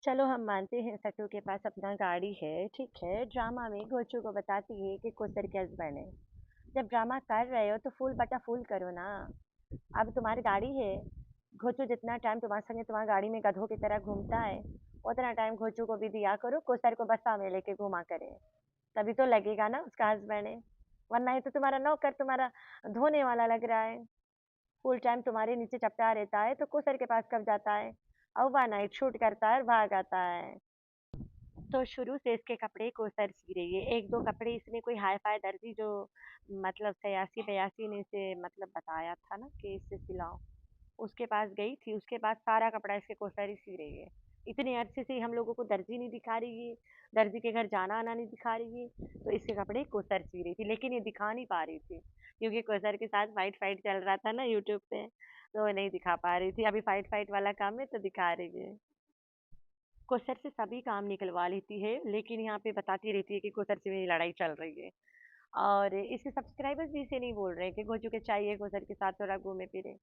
चलो हम मानते हैं सट्टू के पास अपना गाड़ी है, ठीक है। ड्रामा में गोचू को बताती है कि कोसर के हस्बैंड है। जब ड्रामा कर रहे हो तो फूल बटा फूल करो ना। अब तुम्हारी गाड़ी है, घोचू जितना टाइम तुम्हारे संगे तुम्हारी गाड़ी में गधों की तरह घूमता है, उतना टाइम घोचू को भी दिया करो, कोसर को बसा में लेके घुमा करे। तभी तो लगेगा ना उसका हस्बैंड है। वरना ये तो तुम्हारा नौकर, तुम्हारा धोने वाला लग रहा है। फुल टाइम तुम्हारे नीचे चपटा रहता है तो कोसर के पास कब जाता है। ओवर नाइट शूट करता है और भाग आता है। तो शुरू से इसके कपड़े कोसर सी रही है। एक दो कपड़े इसने कोई हाई फाई दर्जी जो मतलब 86 82 ने इसे मतलब बताया था ना कि इससे सिलाओ, उसके पास गई थी। उसके पास सारा कपड़ा इसके कोसर ही सी रही है। इतने अरसे से हम लोगों को दर्जी नहीं दिखा रही है, दर्जी के घर जाना आना नहीं दिखा रही है, तो इसके कपड़े कोसर सी रही थी, लेकिन ये दिखा नहीं पा रही थी क्योंकि कोसर के साथ फाइट फाइट चल रहा था ना यूट्यूब पे, तो वो नहीं दिखा पा रही थी। अभी फाइट फाइट वाला काम है तो दिखा रही है। कोसर से सभी काम निकलवा लेती है, लेकिन यहाँ पे बताती रहती है कि कोसर से मेरी लड़ाई चल रही है। और इसके सब्सक्राइबर्स भी इसे नहीं बोल रहे कि गोचू के चाहिए कोसर के साथ थोड़ा घूमे फिरे।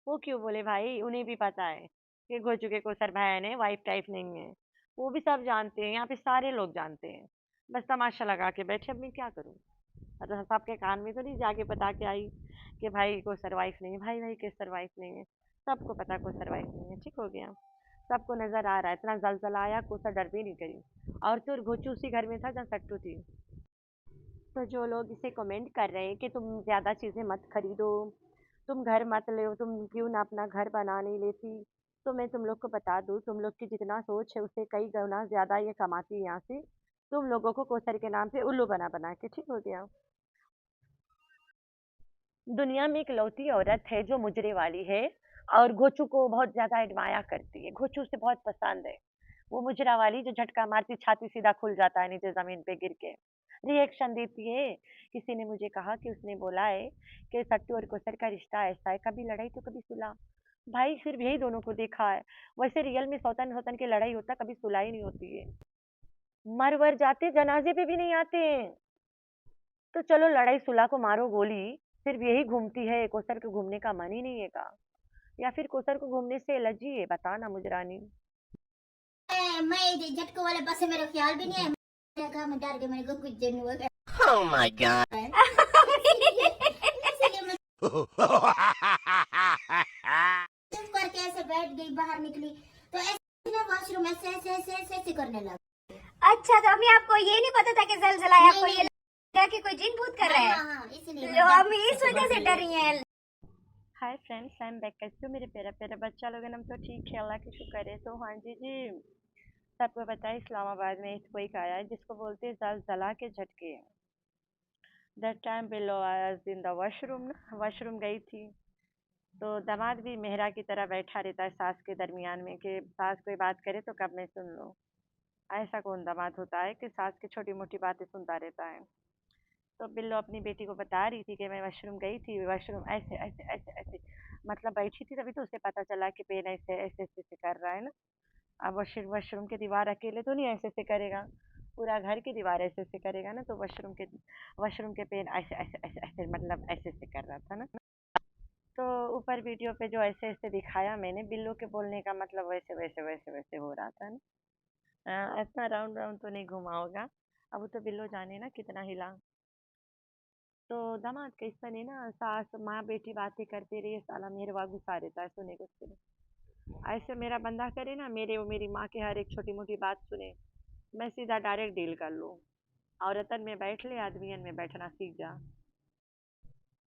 वो क्यों बोले भाई, उन्हें भी पता है कि गोचू के कोसर बहन है, वाइफ टाइप नहीं है। वो भी सब जानते हैं, यहाँ पे सारे लोग जानते हैं। बस तमाशा लगा के बैठे, अब मैं क्या करूँ। मतलब सबके कान में तो नहीं जाके बता के आई कि भाई कोसर वाइफ नहीं है, भाई भाई कोसर वाइफ नहीं है। सबको पता कोसर वाइफ नहीं है, ठीक हो गया। सबको नजर आ रहा है, इतना जलजलाया कोसा डर भी नहीं करी। और तो घोचू उसी घर में था जहाँ सट्टू थी। तो जो लोग इसे कमेंट कर रहे हैं कि तुम ज्यादा चीजें मत खरीदो, तुम घर मत ले, तुम क्यों ना अपना घर बना नहीं लेती, तो मैं तुम लोग को बता दूं, तुम लोग की जितना सोच है उससे कई गुना ज्यादा ये कमाती है यहाँ से। तुम लोगों को कोसर के नाम पे उल्लू बना बना के, ठीक हो गया। दुनिया में इकलौती औरत है जो मुजरे वाली है और गोचू को बहुत ज्यादा एडमाया करती है, गोचू उसे बहुत पसंद है। वो मुजरा वाली जो झटका मारती छाती सीधा खुल जाता है नीचे जमीन पे गिर के, रिएक्शन देती है। किसी ने मुझे कहा कि उसने बोला है कि सट्टू और कोसर का रिश्ता ऐसा है, कभी लड़ाई तो कभी सुलह। भाई सिर्फ यही दोनों को देखा है। वैसे रियल में सौतन होतन की लड़ाई होता, कभी सुलह ही नहीं होती है। मर वर जाते जनाजे पे भी नहीं आते हैं। तो चलो लड़ाई सुलह को मारो गोली, सिर्फ यही घूमती है, कोसर के घूमने का मन ही नहीं है का? या फिर कोसर को घूमने से एलर्जी है, बता ना मुझे रानी। मैं झटकों वाले पास से मेरा ख्याल भी नहीं है। मैंने कहा मैं डर के मेरे को कुछ जन हुआ Oh my god. इसलिए मैं चुप करके ऐसे बैठ गई, बाहर निकली तो ऐसे ना वॉशरूम ऐसे ऐसे ऐसे ऐसे ऐसे करने लगा। अच्छा, तो अम्मी आपको ये नहीं पता था कि जलजला है, आपको नहीं ये लगा कि कोई जिन भूत कर रहा है? हाँ इसलिए तो अम्मी इस वजह से डर रही हैं। Hi friends, I am back. कैसे हो मेरे प्यारा प्यारा बच्चा लोग? हम तो ठीक है, अल्लाह की शुक्र है। तो हाँ जी जी, सबको पता है इस्लामाबाद में एक कोई आया है जिसको बोलते हैं जलजला के झटके। दैट टाइम बिलो आज इन द वॉशरूम ना, वॉशरूम गई थी। तो दामाद भी मेहरा की तरह बैठा रहता है सास के दरमियान में कि सास कोई बात करे तो कब मैं सुन लूँ। ऐसा कौन दामाद होता है कि सास की छोटी मोटी बातें सुनता रहता है। तो बिल्लो अपनी बेटी को बता रही थी कि मैं वॉशरूम गई थी, वॉशरूम ऐसे ऐसे ऐसे ऐसे मतलब बैठी थी, तभी तो उसे पता चला कि पेन ऐसे ऐसे ऐसे ऐसे कर रहा है ना। अब वॉशरूम वॉशरूम की दीवार अकेले तो नहीं ऐसे ऐसे करेगा, पूरा घर की दीवार ऐसे ऐसे करेगा ना। तो वॉशरूम के पेन ऐसे ऐसे ऐसे ऐसे मतलब ऐसे ऐसे कर रहा था ना। तो ऊपर वीडियो पे जो ऐसे ऐसे दिखाया मैंने, बिल्लो के बोलने का मतलब वैसे वैसे वैसे वैसे हो रहा था ना। इतना राउंड राउंड तो नहीं घुमा होगा। अब वो तो बिल्लो जाने ना कितना हिला। तो दामाद कैसा नहीं ना, सास माँ बेटी बातें करते रहिए, साला मेरे वहाँ गुस्सा रहता है सुने को सिर्फ। ऐसे मेरा बंदा करे ना, मेरे वो मेरी माँ के हर एक छोटी मोटी बात सुने, मैं सीधा डायरेक्ट डील कर लूँ। औरतन में बैठ ले, आदमियन में बैठना सीख जा।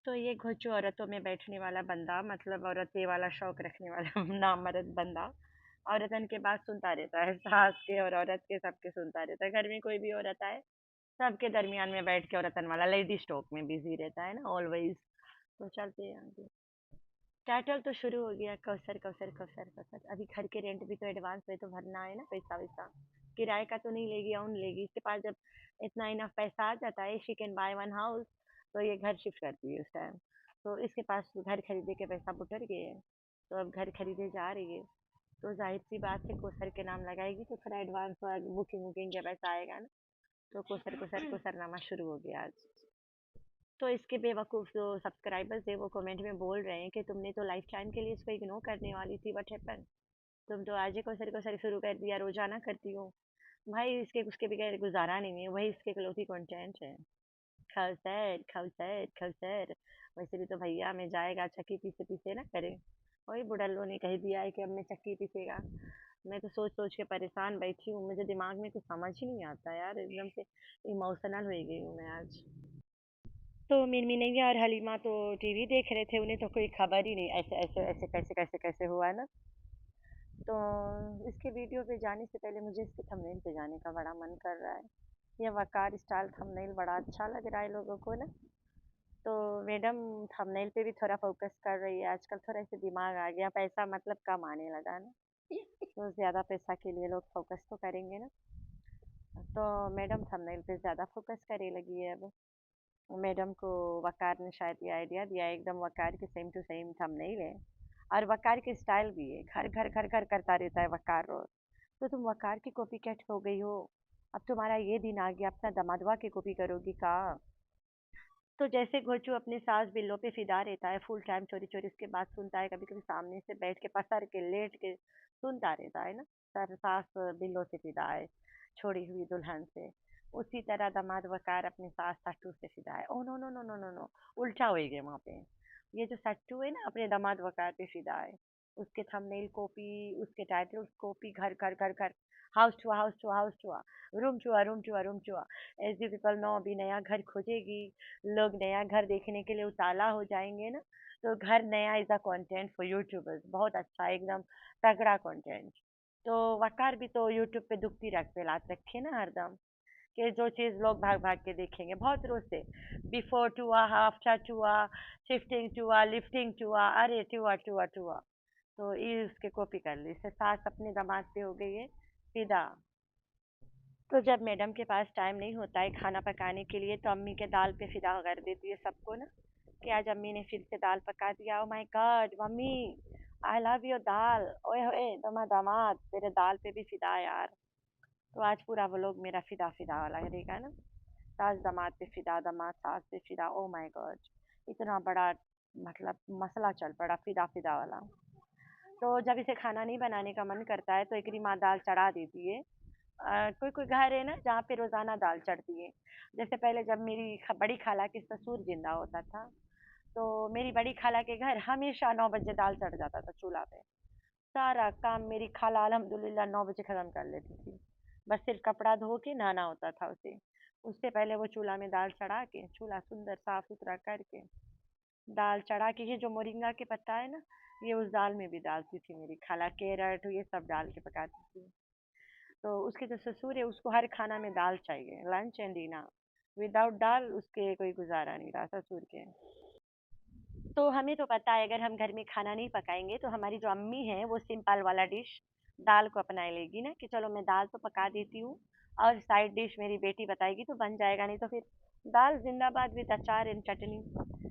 तो ये घोचू औरतों में बैठने वाला बंदा, मतलब औरतें वाला शौक रखने वाला नामर्द बंदा, औरतन के बात सुनता रहता है, सास के और औरत के सबके सुनता रहता है। घर में कोई भी औरत आए, सबके दरमियान में बैठ के औरतन वाला लेडी स्टॉक में बिजी रहता है ना ऑलवेज। तो चलते हैं आगे। टाइटल तो शुरू हो गया, कौसर कौसर कौसर कौसर। अभी घर के रेंट भी तो एडवांस में तो भरना है ना, पैसा वैसा। किराए का तो नहीं लेगी, ऑन लेगी। इसके पास जब इतना इनफ पैसा आ जाता है, she can by one house, तो ये घर शिफ्ट करती है उस टाइम। तो इसके पास घर खरीदे के पैसा बुटर गए हैं, तो अब घर खरीदे जा रही है। तो जाहिर सी बात है कोसर के नाम लगाएगी तो थोड़ा एडवांस बुकिंग वुकिंग का पैसा आएगा ना। तो कोसर कोसर कोसर नामा शुरू हो गया आज। तो इसके बेवकूफ़ जो सब्सक्राइबर्स है वो कमेंट में बोल रहे हैं कि तुमने तो लाइफ टाइम के लिए इसको इग्नोर करने वाली थी, व्हाट हैपन। तुम तो आज ही कोसरी शुरू कर दिया, रोजाना करती हो। भाई इसके उसके बगैर गुजारा नहीं है, वही इसके इकलौती कंटेंट है। खौसर खौसर खौसर। वैसे भी तो भैया में जाएगा, चक्की पीसे पीसे ना करे। वही बुढ़ल्लो ने कह दिया है कि अब मैं चक्की पीसेगा। मैं तो सोच सोच के परेशान बैठी हूँ, मुझे दिमाग में कुछ समझ ही नहीं आता यार, एकदम से इमोशनल हो गई हूँ मैं आज। तो मिनमी नैया और हलीमा तो टीवी देख रहे थे, उन्हें तो कोई खबर ही नहीं, ऐसे ऐसे ऐसे कैसे कैसे कैसे हुआ ना। तो इसके वीडियो पे जाने से पहले मुझे इसके थंबनेल पे जाने का बड़ा मन कर रहा है। ये वकार स्टाइल थंबनेल बड़ा अच्छा लग रहा है लोगों को ना। तो मैडम थंबनेल पे भी थोड़ा फोकस कर रही है आजकल, थोड़ा ऐसे दिमाग आ गया, पैसा मतलब कम आने लगा ना। तो ज़्यादा पैसा के लिए लोग फोकस तो करेंगे ना। तो मैडम थंबनेल पे ज़्यादा फोकस करे लगी है अब। मैडम को वकार ने शायद ये आइडिया दिया है, एकदम वकार के सेम टू सेम थंबनेल है। और वकार के स्टाइल भी है, घर घर घर घर करता रहता है वकार रोज। तो तुम वकार की कॉपी कैट हो गई हो। अब तुम्हारा ये दिन आ गया, अपना दमादवा की कॉपी करोगी का। तो जैसे घोचू अपने सास बिल्लो पे फिदा रहता है, फुल टाइम चोरी चोरी उसके बात सुनता है, कभी कभी सामने से बैठ के पसर के लेट के सुनता रहता है ना। सर सास बिल्लो से फिदा है, छोड़ी हुई दुल्हन से। उसी तरह दामाद वकार अपने सास सट्टू से फिदा है। Oh no no no no no no, उल्टा हो गया वहाँ पे। ये जो सट्टू है ना, अपने दामाद वकार पे फिदा है। उसके थंबनेल कॉपी, उसके टाइटल कॉपी, घर घर घर घर, house to house to house to, room to room to room to. As you people know, अभी नया घर खोजेगी, लोग नया घर देखने के लिए उताला हो जाएंगे ना। तो घर नया is a content for YouTubers, बहुत अच्छा एकदम तगड़ा कंटेंट। तो वकार भी तो यूट्यूब पे दुखती रख पे लात रखे ना हरदम, कि जो चीज़ लोग भाग भाग के देखेंगे बहुत रोज से। बिफोर टूआ, आफ्टर टूआ, शिफ्टिंग टूआ, लिफ्टिंग टूआ, अरे टूआ टूआ टूआ। तो ये उसके कॉपी कर ली, इससे सास अपने दामाद पे हो गई है फिदा। तो जब मैडम के पास टाइम नहीं होता है खाना पकाने के लिए, तो अम्मी के दाल पे फिदा कर देती है सबको ना, कि आज अम्मी ने फिर से दाल पका दिया। Oh my God mummy, I love your dal. ओए होए दामाद तेरे दाल पे भी फिदा है यार। तो आज पूरा वो लोग मेरा फिदा फिदा वाला रहेगा ना। सास दामाद पे फिदा, दामाद सास पे फिदा। ओ माय गॉड, इतना बड़ा मतलब मसला चल पड़ा फिदा फिदा वाला। तो जब इसे खाना नहीं बनाने का मन करता है, तो एकरी माँ दाल चढ़ा देती है। कोई कोई घर है ना जहाँ पे रोजाना दाल चढ़ती है। जैसे पहले जब मेरी बड़ी खाला के ससुर जिंदा होता था, तो मेरी बड़ी खाला के घर हमेशा 9 बजे दाल चढ़ जाता था चूल्हा पे। सारा काम मेरी खाला अल्हम्दुलिल्लाह 9 बजे खत्म कर लेती थी। बस सिर्फ कपड़ा धो के नहाना होता था उसे। उससे पहले वो चूल्हा में दाल चढ़ा के, चूल्हा सुंदर साफ सुथरा करके, दाल चढ़ा के, ये जो मोरिंगा के पत्ता है ना, ये उस दाल में भी डालती थी मेरी खाला, कैरेट ये सब डाल के पकाती थी। तो उसके जो ससुर है, उसको हर खाना में दाल चाहिए, लंच एंड डिनर। विदाउट दाल उसके कोई गुजारा नहीं रहा ससुर के। तो हमें तो पता है, अगर हम घर में खाना नहीं पकाएंगे तो हमारी जो अम्मी है वो सिंपल वाला डिश दाल को अपना लेगी ना, कि चलो मैं दाल तो पका देती हूँ और साइड डिश मेरी बेटी बताएगी तो बन जाएगा, नहीं तो फिर दाल जिंदाबाद विद अचार एंड चटनी।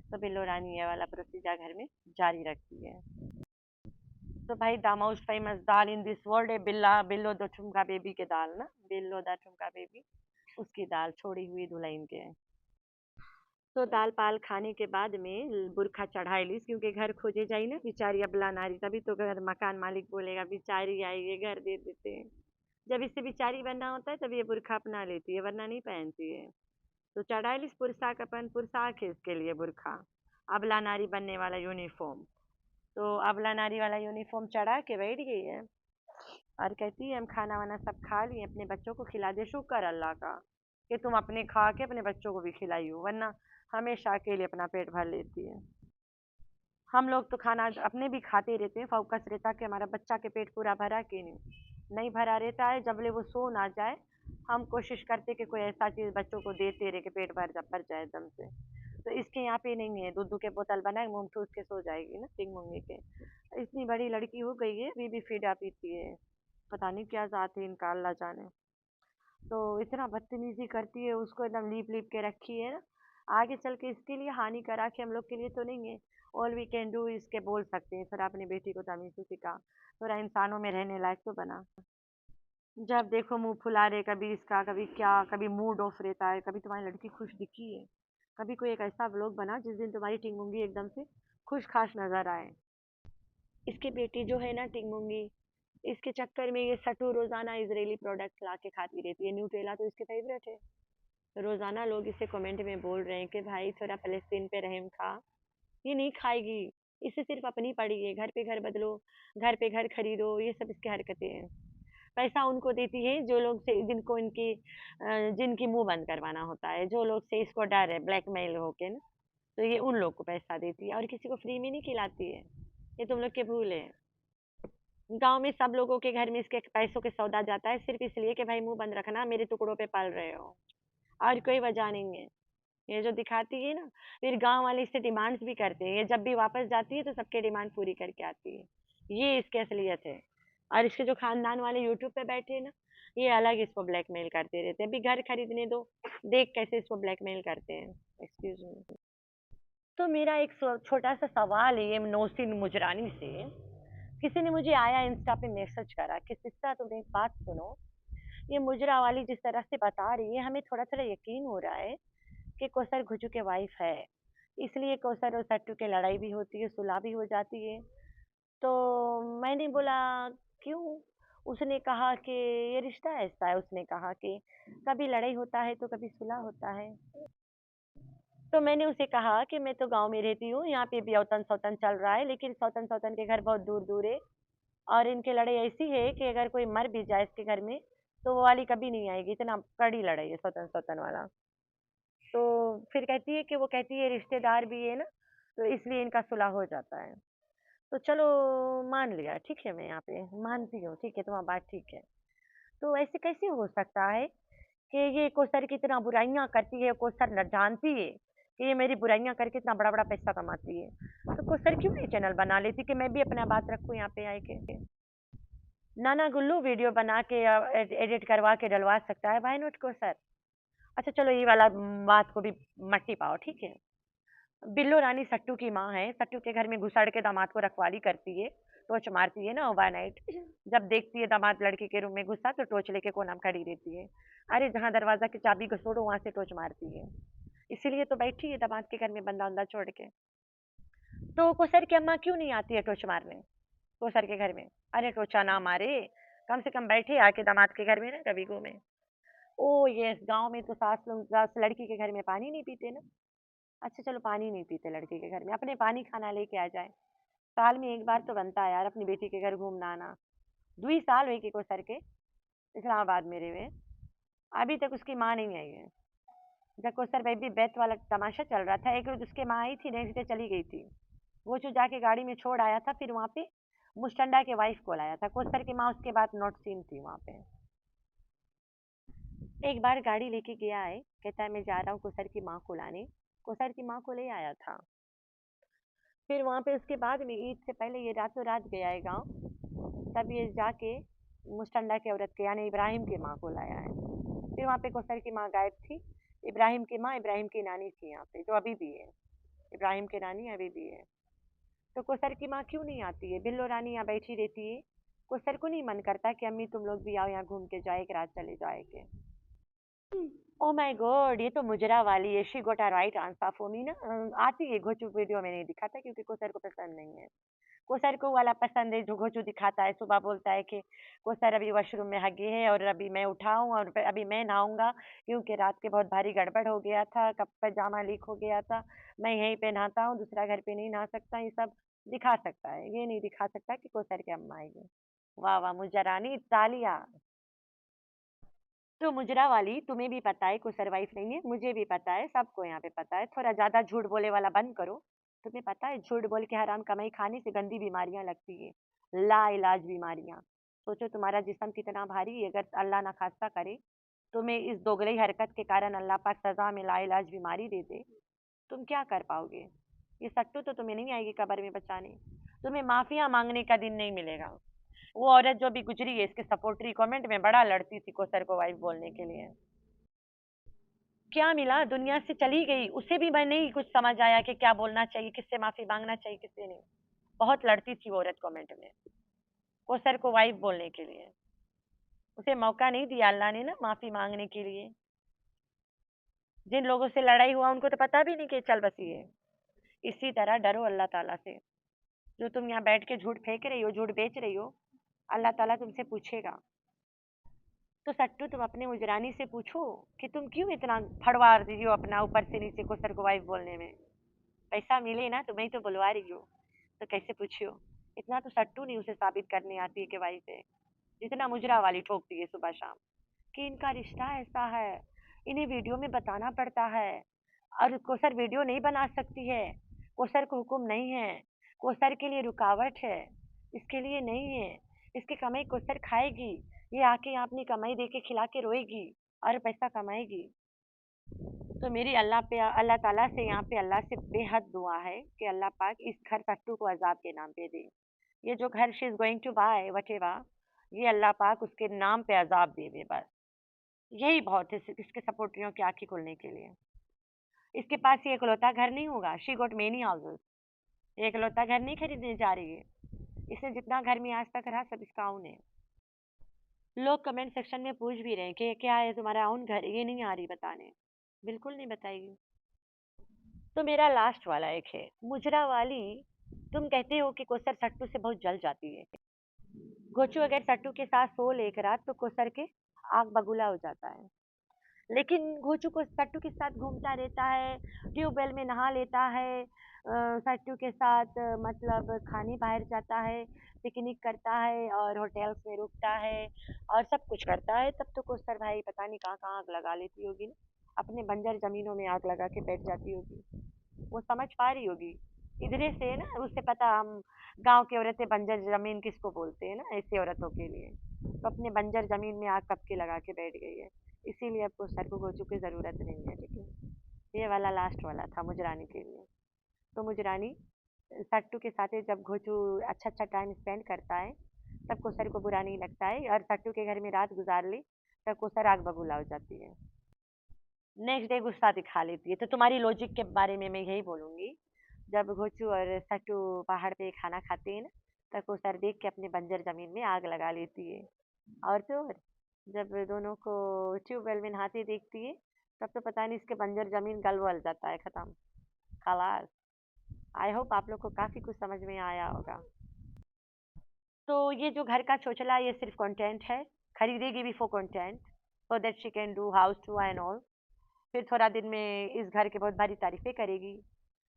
तो बिल्लो रानी ये वाला प्रोसीजर घर में जारी रखती है। तो भाई the most famous dal in this world है बिल्ला बिल्लो द ठुमका बेबी के दाल ना, बिल्लो द ठुमका बेबी, उसकी दाल छोड़ी हुई दुल्हन के। तो दाल पाल खाने के बाद में बुरखा चढ़ाई लीस, क्योंकि घर खोजे जाई ना बेचारी अबला नारी, तभी तो घर मकान मालिक बोलेगा बेचारी आई है घर दे देते हैं। जब इससे बेचारी बनना होता है तब ये बुरखा अपना लेती है, वरना नहीं पहनती है। तो चढ़ाई लीस पुरसाक, अपन पुरसाक है इसके लिए बुरखा, अबला नारी बनने वाला यूनिफॉर्म। तो अबला नारी वाला यूनिफॉर्म चढ़ा के बैठ गई है और कहती है हम खाना वाना सब खा लिए, अपने बच्चों को खिला दे, शुक्र अल्लाह का कि तुम अपने खा के अपने बच्चों को भी खिलाई हो, वरना हमेशा अकेले अपना पेट भर लेती है। हम लोग तो खाना अपने भी खाते रहते हैं, फोकस रहता कि हमारा बच्चा के पेट पूरा भरा कि नहीं भरा रहता है। जब ले वो सो ना जाए, हम कोशिश करते कि कोई ऐसा चीज़ बच्चों को देते रहे कि पेट भर जाए एकदम से। तो इसके यहाँ पे नहीं है, दूध के बोतल बनाए मुँह ठूस के सो जाएगी ना टिंग मुंगी के। इतनी बड़ी लड़की हो गई है, अभी भी फीडा पीती है। पता नहीं क्या जात है इनका, अल्लाह जाने। तो इतना बदतमीजी करती है, उसको एकदम लीप लीप के रखी है ना। आगे चल के इसके लिए हानि करा के हम लोग के लिए तो नहीं है। ऑल वी कैन डू इसके बोल सकते हैं, फिर अपनी बेटी को तमीज़ सिखा, थोड़ा इंसानों में रहने लायक तो बना। जब देखो मुंह फुला रहे, कभी इसका कभी क्या, कभी मूड ऑफ रहता है, कभी तुम्हारी लड़की खुश दिखी है, कभी कोई एक ऐसा व्लॉग बना जिस दिन तुम्हारी टिंगूंगी एकदम से खुश खास नजर आए। इसकी बेटी जो है ना टिंगूंगी, इसके चक्कर में ये सट्टू रोज़ाना इजरायली प्रोडक्ट ला के खाती रहती है। न्यूट्रेला तो इसके फेवरेट है। तो रोज़ाना लोग इसे कमेंट में बोल रहे हैं कि भाई थोड़ा फ़लस्तीन पे रहम खा। ये नहीं खाएगी, इसे सिर्फ अपनी पड़ी है, घर पे घर बदलो, घर पे घर खरीदो, ये सब इसकी हरकतें हैं। पैसा उनको देती है जो लोग से जिनको इनकी जिनकी मुंह बंद करवाना होता है, जो लोग से इसको डर है ब्लैकमेल होके ना, तो ये उन लोग को पैसा देती है और किसी को फ्री में नहीं खिलाती है। ये तुम लोग के भूल है। गांव में सब लोगों के घर में इसके पैसों के सौदा जाता है सिर्फ इसलिए कि भाई मुंह बंद रखना, मेरे टुकड़ों पे पल रहे हो, और कोई वजह नहीं है। ये जो दिखाती है ना, फिर गांव वाले इससे डिमांड्स भी करते हैं। ये जब भी वापस जाती है तो सबके डिमांड पूरी करके आती है। ये इसकी असलियत है। और इसके जो खानदान वाले यूट्यूब पे बैठे हैं ना, ये अलग इसको ब्लैकमेल करते रहते हैं। अभी घर खरीदने दो, देख कैसे इसको ब्लैकमेल करते हैं। Excuse me. तो मेरा एक छोटा सा सवाल है ये नौसिन मुजरानी से। किसी ने मुझे आया इंस्टा पे मैसेज करा कि सिस्टर तुम एक बात सुनो, ये मुजरा वाली जिस तरह से बता रही है हमें थोड़ा थोड़ा यकीन हो रहा है कि कौसर घुचू के वाइफ है। इसलिए कौसर और सट्टू की लड़ाई भी होती है, सुलह भी हो जाती है। तो मैंने बोला क्यों? उसने कहा कि ये रिश्ता ऐसा है। उसने कहा कि कभी लड़ाई होता है तो कभी सुलह होता है। तो मैंने उसे कहा कि मैं तो गांव में रहती हूँ, यहाँ पे भी औतन सौतन चल रहा है, लेकिन सौतन सौतन के घर बहुत दूर दूर है। और इनकी लड़ाई ऐसी है कि अगर कोई मर भी जाए इसके घर में तो वो वाली कभी नहीं आएगी। इतना कड़ी लड़ाई है सौतन सौतन वाला। तो फिर कहती है कि वो कहती है रिश्तेदार भी है ना, तो इसलिए इनका सुलह हो जाता है। तो चलो मान लिया, ठीक है, मैं यहाँ पे मानती हूँ, ठीक है, तुम्हारी बात ठीक है। तो ऐसे कैसे हो सकता है कि ये कोसर की इतना बुराइयां करती है, कोसर न जानती है कि ये मेरी बुराइयां करके इतना बड़ा बड़ा पैसा कमाती है, तो कोसर क्यों नहीं चैनल बना लेती कि मैं भी अपना बात रखूं यहाँ पे आए के। नाना गुल्लू वीडियो बना के एडिट करवा के डलवा सकता है, व्हाई नॉट कोसर। अच्छा चलो ये वाला बात को भी मट्टी पाओ, ठीक है। बिल्लो रानी सट्टू की माँ है, सट्टू के घर में घुसड़ के दामाद को रखवाली करती है, टोच मारती है ना ओवर नाइट। जब देखती है दामाद लड़के के रूम में घुसा तो टोच लेके कोना खड़ी रहती है। अरे जहाँ दरवाजा की चाबी घसोड़ो वहां से टोच मारती है। इसीलिए तो बैठी है दामाद के घर में बंदा उंदा छोड़ के। तो कोसर की अम्मा क्यों नहीं आती है टोच मारने कोसर के घर में? अरे टोचा ना मारे, कम से कम बैठे आके दामाद के घर में ना कभी घूमे। ओ यस, गांव में तो सास लोग लड़की के घर में पानी नहीं पीते ना। अच्छा चलो पानी नहीं पीते लड़के के घर में, अपने पानी खाना लेके आ जाए। साल में एक बार तो बनता है यार अपनी बेटी के घर घूमना आना। 2 साल हुए कि को सर के इस्लामाबाद मेरे में, अभी तक उसकी माँ नहीं आई है। जब कोसर बेबी बेथ वाला तमाशा चल रहा था, एक रोज उसके माँ आई थी, नेक्स्ट डे चली गई थी। वो जो जाके गाड़ी में छोड़ आया था, फिर वहाँ पे मुस्टंडा के वाइफ को लाया था। कोसर की माँ उसके बाद नॉट सीन थी वहाँ पे। एक बार गाड़ी लेके गया है, कहता है मैं जा रहा हूँ कोसर की माँ को लाने। कोसर की माँ को ले आया था। फिर वहाँ पे उसके बाद में ईद से पहले ये रातों रात गया है गाँव। तब ये जाके मुस्टंडा की औरत के यानी इब्राहिम की माँ को लाया है। फिर वहाँ पे कौसर की माँ गायब थी। इब्राहिम की माँ इब्राहिम की नानी थी यहाँ पे, जो अभी भी है। इब्राहिम की नानी अभी भी है। तो कौसर की माँ क्यों नहीं आती है? बिल्लो रानी यहाँ बैठी रहती है। कौसर को नहीं मन करता कि अम्मी तुम लोग भी आओ यहाँ घूम के जाए, एक रात चले जाए के। ओ माय गॉड, ये तो मुजरा वाली है। She got a right answer for me ना। आती है घोचू, वीडियो में नहीं दिखाता क्योंकि कोसर को पसंद नहीं है। कोसर को वाला पसंद है जो घोचू दिखाता है। सुबह बोलता है कि कोसर अभी वॉशरूम में हगे है और अभी मैं उठाऊं और फिर अभी मैं नहाऊंगा क्योंकि रात के बहुत भारी गड़बड़ हो गया था, कब पजामा लीक हो गया था, मैं यहीं पे नहाता हूँ, दूसरा घर पे नहीं नहा सकता। ये सब दिखा सकता है, ये नहीं दिखा सकता कि कोसर की अम्मा आएगी। वाह वाह मुजरानी तालिया। तो मुजरा वाली, तुम्हें भी पता है कोसर वाइफ नहीं है, मुझे भी पता है, सबको यहाँ पे पता है। थोड़ा ज्यादा झूठ बोले वाला बंद करो। तुम्हें पता है झूठ बोल के हराम कमाई खाने से गंदी बीमारियां लगती है, ला इलाज बीमारियां। सोचो तुम्हारा जिस्म कितना भारी है, अगर अल्लाह ना खास्ता करे तुम्हें इस दोगली हरकत के कारण अल्लाह पाक सजा में ला इलाज बीमारी दे दे, तुम क्या कर पाओगे? ये सट्टू तो तुम्हें नहीं आएगी कब्र में बचाने। तुम्हें माफिया मांगने का दिन नहीं मिलेगा। वो औरत जो भी गुजरी है इसके सपोर्टरी कमेंट में बड़ा लड़ती थी कोसर को वाइफ बोलने के लिए। क्या मिला? दुनिया से चली गई, उसे भी मैं नहीं कुछ समझ आया कि क्या बोलना चाहिए, किससे माफी मांगना चाहिए, किससे नहीं। बहुत लड़ती थी वो औरत कमेंट में कोसर को वाइफ बोलने के लिए। उसे मौका नहीं दिया अल्लाह ने ना माफी मांगने के लिए। जिन लोगों से लड़ाई हुआ उनको तो पता भी नहीं कि चल बसी है। इसी तरह डरो अल्लाह ताला से। जो तुम यहाँ बैठ के झूठ फेंक रही हो, झूठ बेच रही हो, अल्लाह ताला तुमसे पूछेगा। तो सट्टू तुम अपने मुजरानी से पूछो कि तुम क्यों इतना फड़वा रही हो अपना ऊपर से नीचे कोसर को वाइफ बोलने में। पैसा मिले ना, तुम्हें तो बुलवा रही हो, तो कैसे पूछियो। इतना तो सट्टू नहीं उसे साबित करने आती है कि वाइफ है, जितना मुजरा वाली ठोकती है सुबह शाम कि इनका रिश्ता ऐसा है, इन्हें वीडियो में बताना पड़ता है। और कोसर वीडियो नहीं बना सकती है, कोसर को हुक्म नहीं है, कोसर के लिए रुकावट है, इसके लिए नहीं है, इसकी कमाई कोसर खाएगी, ये आके यहाँ अपनी कमाई दे के खिला के रोएगी और पैसा कमाएगी। तो मेरी अल्लाह ताला से यहाँ पे अल्लाह से बेहद दुआ है कि अल्लाह पाक इस घर सट्टू को अजाब के नाम पे दे। ये जो घर she is going to buy whatever, ये अल्लाह पाक उसके नाम पे अजाब दे दे बस। यही बहुत है इसके सपोर्टरियों की आंखें खुलने के लिए। इसके पास ये इकलौता घर नहीं होगा, शी गोट मेनी हाउसेस। ये इकलौता घर नहीं खरीदने जा रही है, इसने जितना घर में आज तक रहा सब इसका ओन है। लोग कमेंट सेक्शन में पूछ भी रहे हैं कि क्या है तुम्हारा ओन घर, ये नहीं आ रही बताने। बिल्कुल नहीं बताएगी। तो मेरा लास्ट वाला एक है, मुजरा वाली। तुम कहते हो कि कोसर सट्टू से बहुत जल जाती है। गोचू अगर सट्टू के साथ सो एक रात तो कोसर के आग बगुला हो जाता है, लेकिन गोचू को सट्टू के साथ घूमता रहता है, ट्यूबवेल में नहा लेता है, सट्टू के साथ मतलब खाने बाहर जाता है, पिकनिक करता है और होटल्स में रुकता है और सब कुछ करता है। तब तो कोसर भाई पता नहीं कहाँ कहाँ आग लगा लेती होगी ना, अपने बंजर जमीनों में आग लगा के बैठ जाती होगी। वो समझ पा रही होगी इधरे से ना, उसे पता हम गांव की औरतें बंजर जमीन किसको बोलते हैं ना, ऐसी औरतों के लिए। तो अपने बंजर जमीन में आग कब के लगा के बैठ गई है, इसीलिए अब कोसर को गोचू की ज़रूरत नहीं है। लेकिन ये वाला लास्ट वाला था मुजरानी के लिए। तो मुजरानी सट्टू के साथ जब घोचू अच्छा अच्छा टाइम स्पेंड करता है तब कोसर को बुरा नहीं लगता है, और सट्टू के घर में रात गुजार ली तब कोसर आग बबूला हो जाती है। नेक्स्ट डे गुस्सा दिखा लेती है। तो तुम्हारी लॉजिक के बारे में मैं यही बोलूँगी, जब घोचू और सट्टू पहाड़ पे खाना खाते हैं ना, तब कोसर देख के अपने बंजर जमीन में आग लगा लेती है। और तो और जब दोनों को ट्यूबवेल में नहाते देखती है तब तो पता नहीं इसके बंजर जमीन गल वल जाता है, खत्म, खलास। आई होप आप लोग को काफ़ी कुछ समझ में आया होगा। तो ये जो घर का चोचला ये सिर्फ कंटेंट है, खरीदेगी भी for content, so that she can do house two and all. फिर थोड़ा दिन में इस घर की बहुत भारी तारीफें करेगी,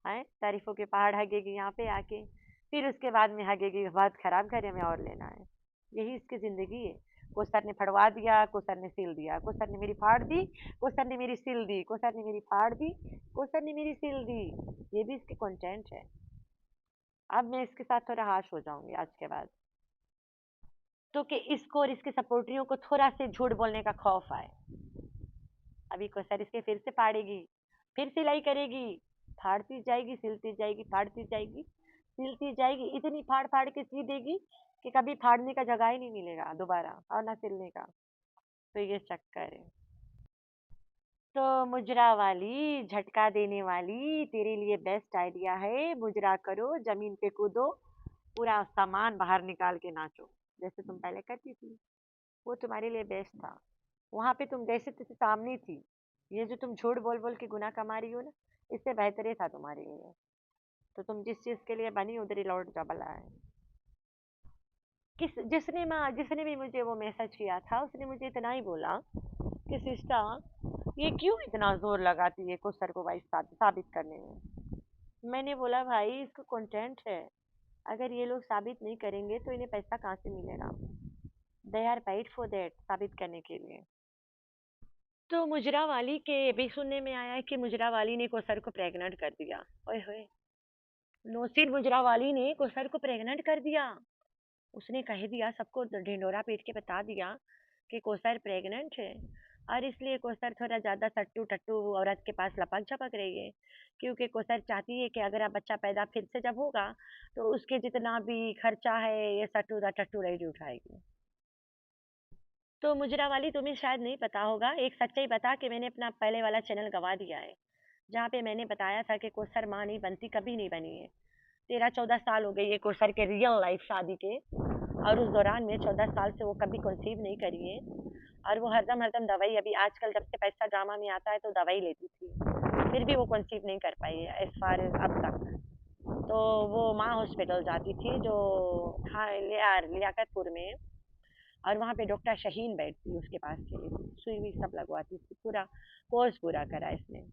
हैं, तारीफों के पहाड़ हगेगी यहाँ पे आके, फिर उसके बाद में हगेगी बहुत खराब घर है, हमें और लेना है। यही इसकी ज़िंदगी है। कोसर ने फड़वा दिया, कोसर ने सिल दिया, कोसर ने मेरी फाड़ दी, कोसर ने मेरी सिल दी, कोसर ने मेरी फाड़ दी, कोसर ने मेरी सिल दी। ये भी इसके कंटेंट है। अब मैं इसके साथ थोड़ा हाश हो जाऊंगी आज के बाद, तो कि इसको और इसके सपोर्टरियों को थोड़ा से झूठ बोलने का खौफ आए। अभी कोसर इसके फिर से फाड़ेगी, फिर सिलाई करेगी, फाड़ती जाएगी, सिलती जाएगी, फाड़ती जाएगी, सिलती जाएगी, इतनी फाड़ फाड़ के सी देगी कि कभी फाड़ने का जगह ही नहीं मिलेगा दोबारा और ना सिलने का। तो ये चक्कर है। तो मुजरा वाली, झटका देने वाली, तेरे लिए बेस्ट आइडिया है। मुजरा करो, जमीन पे कूदो, पूरा सामान बाहर निकाल के नाचो जैसे तुम पहले करती थी। वो तुम्हारे लिए बेस्ट था। वहां पे तुम जैसे तैसे सामने थी। ये जो तुम झूठ बोल बोल के गुनाह कमा रही हो ना, इससे बेहतर ही था तुम्हारे लिए। तो तुम जिस चीज के लिए बनी उधर ही लौट जा भला है। जिसने भी मुझे वो मैसेज किया था उसने मुझे इतना ही बोला कि सिस्टर ये क्यों इतना जोर लगाती है कोसर को वाइफ साबित करने में। मैंने बोला भाई इसका कंटेंट है, अगर ये लोग साबित नहीं करेंगे तो इन्हें पैसा कहाँ से मिलेगा। They are paid for that, साबित करने के लिए। तो मुजरा वाली के भी सुनने में आया है कि मुजरा वाली ने कोसर को प्रेग्नेंट कर दिया। ओए होए, नौसीर मुजरा वाली ने कोसर को प्रेग्नेंट कर दिया। उसने कह दिया, सबको ढिंडोरा पीट के बता दिया कि कोसर प्रेग्नेंट है, और इसलिए कोसर थोड़ा ज़्यादा सट्टू टट्टू औरत के पास लपक झपक रही है, क्योंकि कोसर चाहती है कि अगर आप बच्चा पैदा फिर से जब होगा तो उसके जितना भी खर्चा है ये सट्टू दा टट्टू रेडी उठाएगी। तो मुजरा वाली, तुम्हें शायद नहीं पता होगा, एक सच्चाई बता के मैंने अपना पहले वाला चैनल गवा दिया है, जहाँ पे मैंने बताया था कि कोसर माँ नहीं बनती, कभी नहीं बनी है। 13-14 साल हो गई है कोसर के रियल लाइफ शादी के, और उस दौरान में 14 साल से वो कभी कंसीव नहीं करी है। और वो हरदम दवाई, अभी आजकल जब से पैसा ड्रामा में आता है तो दवाई लेती थी, फिर भी वो कंसीव नहीं कर पाई है एज फार एज अब तक। तो वो माँ हॉस्पिटल जाती थी जो लियाकतपुर में, और वहाँ पे डॉक्टर शहीन बैठती उसके पास के लिए, सुई वुई सब लगवाती थी, पूरा कोर्स पूरा करा इसने।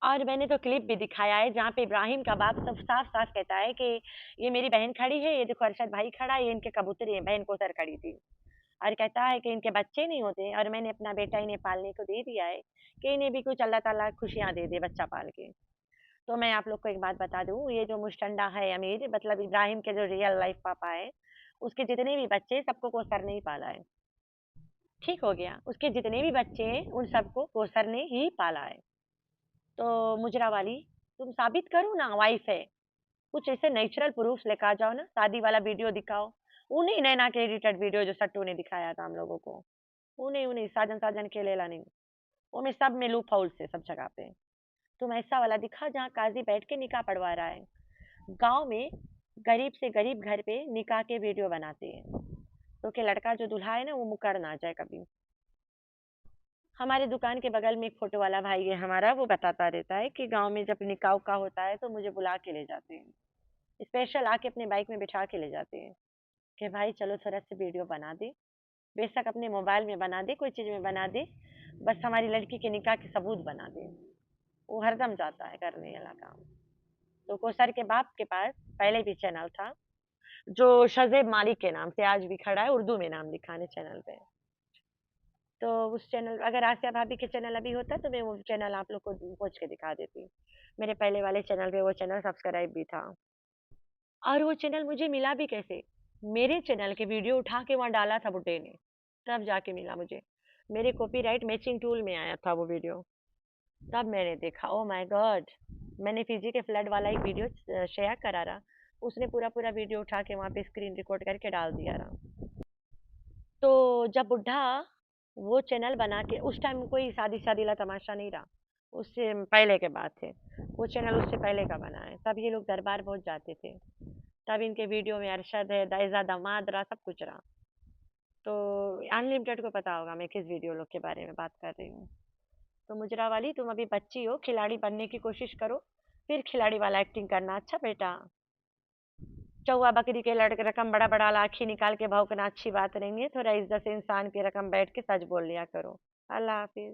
और मैंने तो क्लिप भी दिखाया है जहाँ पे इब्राहिम का बाप सब साफ साफ कहता है कि ये मेरी बहन खड़ी है, ये देखो अरशद भाई खड़ा है, ये इनके कबूतर हैं, बहन कोतर खड़ी थी। और कहता है कि इनके बच्चे नहीं होते और मैंने अपना बेटा इन्हें पालने को दे दिया है, कि इन्हें भी कुछ अल्लाह ताला खुशियाँ दे दे बच्चा पाल के। तो मैं आप लोग को एक बात बता दूं, ये जो मुस्टंडा है अमीर, मतलब इब्राहिम के जो रियल लाइफ पापा है, उसके जितने भी बच्चे सबको कोसर ने ही पाला है। ठीक हो गया, उसके जितने भी बच्चे हैं उन सबको कोसर ने ही पाला है। तो मुजरा वाली, तुम साबित करो ना वाइफ है, कुछ ऐसे नेचुरल प्रूफ लेकर आ जाओ ना, शादी वाला वीडियो दिखाओ। उन्हीं नैना के एडिटेड वीडियो जो सट्टू ने दिखाया था हम लोगों को, उन्हीं उन्हीं साजन साजन के लेला नहीं, उनमें सब में लूप होल्स है सब जगह पे। तुम ऐसा वाला दिखा जहाँ काजी बैठ के निकाह पढ़वा रहा है। गांव में गरीब से गरीब घर पे निकाह के वीडियो बनाते हैं, तो कि लड़का जो दुल्हा है ना वो मुकर ना जाए कभी। हमारे दुकान के बगल में एक फोटो वाला भाई है हमारा, वो बताता रहता है कि गांव में जब निकाह उकाह होता है तो मुझे बुला के ले जाते हैं, स्पेशल आके अपने बाइक में बिठा के ले जाते हैं कि भाई चलो थोड़ा सा वीडियो बना दे, बेशक अपने मोबाइल में बना दे, कोई चीज़ में बना दे, बस हमारी लड़की के निकाह के सबूत बना दे। वो हरदम जाता है करने वाला काम। तो कोसर के बाप के पास पहले भी चैनल था जो शजेब मालिक के नाम से आज भी खड़ा है, उर्दू में नाम लिखा है चैनल पे। तो उस चैनल, अगर आसिया भाभी के चैनल अभी होता तो मैं वो चैनल आप लोग को पहुंच के दिखा देती। मेरे पहले वाले चैनल पे वो चैनल सब्सक्राइब भी था। और वो चैनल मुझे मिला भी कैसे, मेरे चैनल के वीडियो उठा के वहाँ डाला था बुड्ढे ने, तब जाके मिला मुझे। मेरे कॉपीराइट मैचिंग टूल में आया था वो वीडियो, तब मैंने देखा ओ माय गॉड। मैंने फिजी के फ्लड वाला एक वीडियो शेयर करा रहा, उसने पूरा पूरा वीडियो उठा के वहाँ पे स्क्रीन रिकॉर्ड करके डाल दिया रहा। तो जब बुढ़ा वो चैनल बना के, उस टाइम कोई शादी शादी ला तमाशा नहीं रहा, उससे पहले के बात है, वो चैनल उससे पहले का बना है, तब ये लोग दरबार पहुंच जाते थे, तब इनके वीडियो में अरशद है, दाइजा दामाद रहा, सब कुछ रहा। तो अनलिमिटेड को पता होगा मैं किस वीडियो लोग के बारे में बात कर रही हूँ। तो मुजरा वाली, तुम अभी बच्ची हो, खिलाड़ी बनने की कोशिश करो, फिर खिलाड़ी वाला एक्टिंग करना। अच्छा बेटा, चौवा बकरी के लड़के रकम बड़ा बड़ा लाठी निकाल के भौंकना अच्छी बात नहीं है, थोड़ा इज्जत से इंसान की रकम बैठ के सच बोल लिया करो। अल्लाह हाफिज।